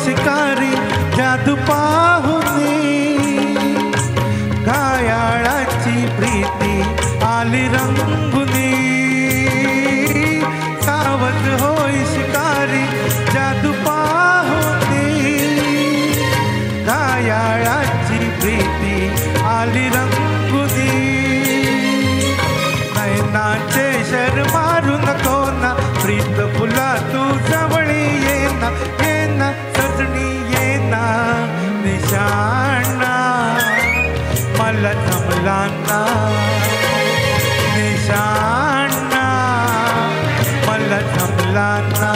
शिकारी जादू पाहुनी घायाळाची प्रीती आली रंगुनी सावध होय शिकारी जादू पाहुनी घायाळाची प्रीती आली रंगुनी नयनाचे शर मारू नको ना प्रीत फुला तू जवळी येना येना सजणी येना निशाणा मला जमला ना निशाणा मला जमला ना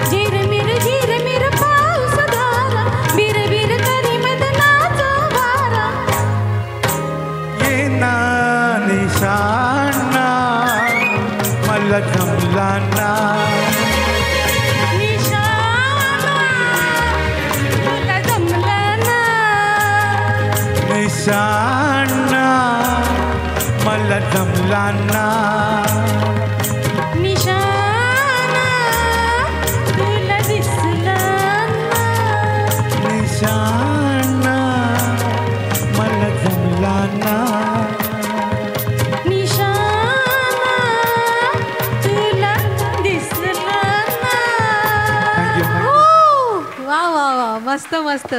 झिरमिर पाऊस धारा बिरबिर करी मदनाचा वारा येना निशाणा मला जमला ना निशाणा मला जमला ना निशाणा तुला दिसला ना निशाणा मला जमला ना निशाणा तुला दिसला ना. वा वा वा मस्त मस्त.